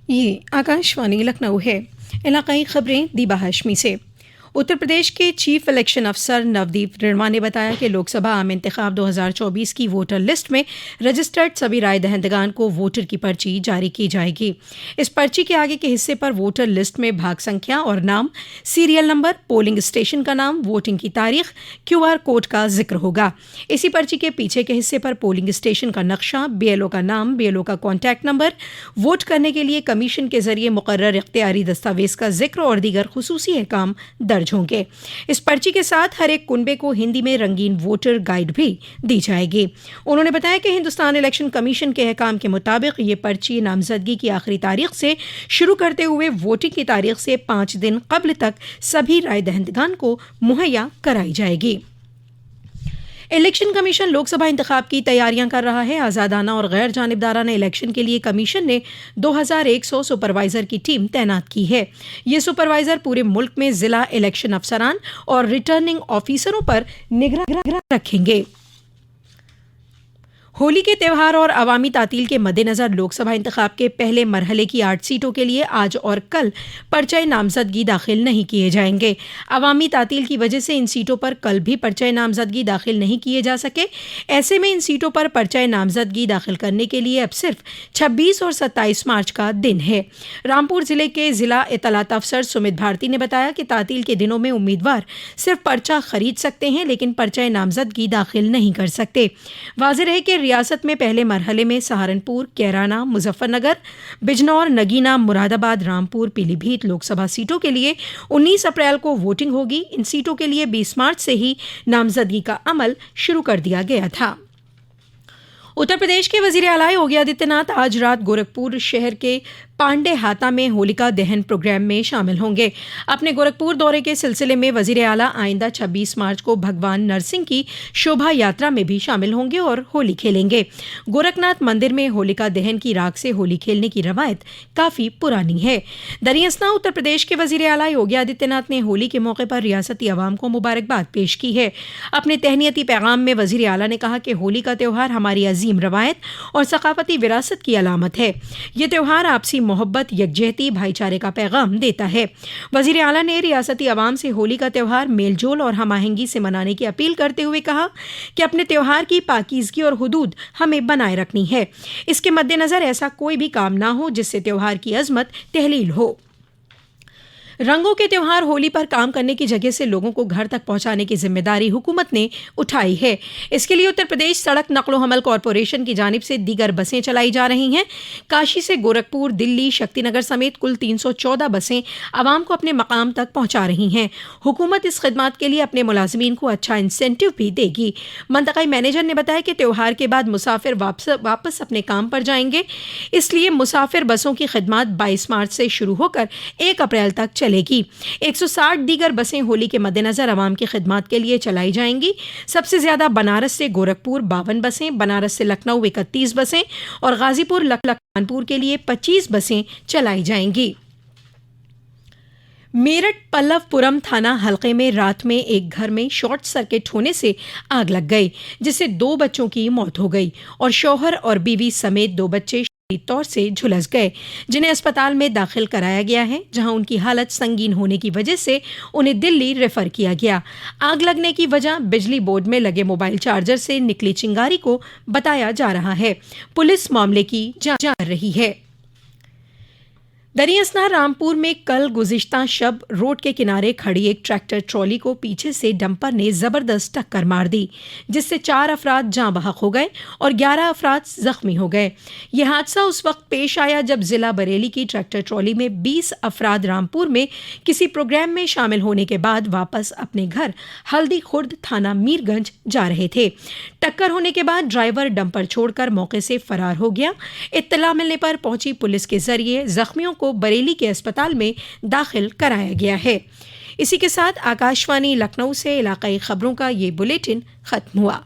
ये आकाशवाणी लखनऊ है। इलाकाई खबरें दीबा हाशमी से। उत्तर प्रदेश के चीफ इलेक्शन अफसर नवदीप रिणवा ने बताया कि लोकसभा आम इंतखाब 2024 की वोटर लिस्ट में रजिस्टर्ड सभी राय दहिंदगान को वोटर की पर्ची जारी की जाएगी। इस पर्ची के आगे के हिस्से पर वोटर लिस्ट में भाग संख्या और नाम, सीरियल नंबर, पोलिंग स्टेशन का नाम, वोटिंग की तारीख, QR कोड का जिक्र होगा। इसी पर्ची के पीछे के हिस्से पर पोलिंग स्टेशन का नक्शा, BLO का नाम, BLO का कॉन्टैक्ट नंबर, वोट करने के लिए कमीशन के जरिए मुकर्रर इख्तियारी दस्तावेज का जिक्र और दीगर खुसूसी अहकाम दर्ज होंगे। इस पर्ची के साथ हर एक कुनबे को हिंदी में रंगीन वोटर गाइड भी दी जाएगी। उन्होंने बताया कि हिंदुस्तान इलेक्शन कमीशन के अहकाम के मुताबिक ये पर्ची नामजदगी की आखिरी तारीख से शुरू करते हुए वोटिंग की तारीख से 5 दिन कबल तक सभी राय दहिंदगान को मुहैया कराई जाएगी। इलेक्शन कमीशन लोकसभा इंतखाब की तैयारियां कर रहा है। आज़ादाना और गैर जानिबदाराना इलेक्शन के लिए कमीशन ने 2100 सुपरवाइजर की टीम तैनात की है। ये सुपरवाइजर पूरे मुल्क में जिला इलेक्शन अफसरान और रिटर्निंग ऑफिसरों पर निगरानी रखेंगे। होली के त्यौहार और अवामी तातील के मद्देनजर लोकसभा इंतखाब के पहले मरहले की 8 सीटों के लिए आज और कल पर्चे नामजदगी दाखिल नहीं किए जाएंगे। अवामी तातील की वजह से इन सीटों पर कल भी पर्चे नामजदगी दाखिल नहीं किए जा सके। ऐसे में इन सीटों पर पर्चे नामजदगी दाखिल करने के लिए अब सिर्फ 26 और 27 मार्च का दिन है। रामपुर जिले के जिला इतलात अफसर सुमित भारती ने बताया कि तातील के दिनों में उम्मीदवार सिर्फ पर्चा खरीद सकते हैं, लेकिन पर्चे नामजदगी दाखिल नहीं कर सकते। वाज़ेह रहे कि रियासत में पहले मरहले में सहारनपुर, कैराना, मुजफ्फरनगर, बिजनौर, नगीना, मुरादाबाद, रामपुर, पीलीभीत लोकसभा सीटों के लिए 19 अप्रैल को वोटिंग होगी। इन सीटों के लिए 20 मार्च से ही नामजदगी का अमल शुरू कर दिया गया था। उत्तर प्रदेश के वजीर आला योगी आदित्यनाथ आज रात गोरखपुर शहर के पांडे हाता में होलिका दहन प्रोग्राम में शामिल होंगे। अपने गोरखपुर दौरे के सिलसिले में वजीर आला आइंदा 26 मार्च को भगवान नरसिंह की शोभा यात्रा में भी शामिल होंगे और होली खेलेंगे। गोरखनाथ मंदिर में होलिका दहन की राख से होली खेलने की रवायत काफ़ी पुरानी है। दरियासना उत्तर प्रदेश के वजीर आला योगी आदित्यनाथ ने होली के मौके पर रियासती अवाम को मुबारकबाद पेश की है। अपने तहनीती पैगाम में वजीर आला ने कहा कि होली का त्यौहार हमारी अजीम रवायत और सकाफती विरासत की अलामत है। ये त्यौहार आपसी मोहब्बत, यकजहती, भाईचारे का पैगाम देता है। वजीर आला ने रियासती अवाम से होली का त्यौहार मेलजोल और हम आहंगी से मनाने की अपील करते हुए कहा कि अपने त्यौहार की पाकीज़गी और हुदूद हमें बनाए रखनी है। इसके मद्देनज़र ऐसा कोई भी काम ना हो जिससे त्यौहार की अजमत तहलील हो। रंगों के त्यौहार होली पर काम करने की जगह से लोगों को घर तक पहुंचाने की जिम्मेदारी हुकूमत ने उठाई है। इसके लिए उत्तर प्रदेश सड़क नकलो हमल कॉरपोरेशन की जानिब से दीगर बसें चलाई जा रही हैं। काशी से गोरखपुर, दिल्ली, शक्तिनगर समेत कुल 314 बसें आवाम को अपने मकाम तक पहुंचा रही हैं। हुकूमत इस खिदमत के लिए अपने मुलाजमीन को अच्छा इंसेंटिव भी देगी। मंतक़ाई मैनेजर ने बताया कि त्यौहार के बाद मुसाफिर वापस अपने काम पर जाएंगे, इसलिए मुसाफिर बसों की खिदमत 22 मार्च से शुरू होकर 1 अप्रैल तक चलेगी। 160 दीगर बसें होली के मद्देनजर आवाम की खिदमत के लिए चलाई जाएंगी। सबसे ज्यादा बनारस से गोरखपुर 52 बसें, बनारस से लखनऊ 31 बसें और गाजीपुर कानपुर के लिए 25 बसें चलाई जाएंगी। मेरठ पल्लवपुरम थाना हलके में रात में एक घर में शॉर्ट सर्किट होने से आग लग गई, जिससे 2 बच्चों की मौत हो गई और शौहर और बीवी समेत 2 बच्चे तौर से झुलस गए, जिन्हें अस्पताल में दाखिल कराया गया है, जहां उनकी हालत संगीन होने की वजह से उन्हें दिल्ली रेफर किया गया। आग लगने की वजह बिजली बोर्ड में लगे मोबाइल चार्जर से निकली चिंगारी को बताया जा रहा है। पुलिस मामले की जांच कर रही है। दरियासना रामपुर में कल गुज़िश्ता शब रोड के किनारे खड़ी एक ट्रैक्टर ट्रॉली को पीछे से डंपर ने ज़बरदस्त टक्कर मार दी, जिससे 4 अफराद जाँ बहक हो गए और 11 अफराद ज़ख्मी हो गए। यह हादसा उस वक्त पेश आया जब ज़िला बरेली की ट्रैक्टर ट्रॉली में 20 अफराद रामपुर में किसी प्रोग्राम में शामिल होने के बाद वापस अपने घर हल्दी खुर्द थाना मीरगंज जा रहे थे। टक्कर होने के बाद ड्राइवर डंपर छोड़कर मौके से फरार हो गया। इत्तला मिलने पर पहुंची पुलिस के जरिए जख्मियों को बरेली के अस्पताल में दाखिल कराया गया है। इसी के साथ आकाशवाणी लखनऊ से इलाकाई खबरों का ये बुलेटिन खत्म हुआ।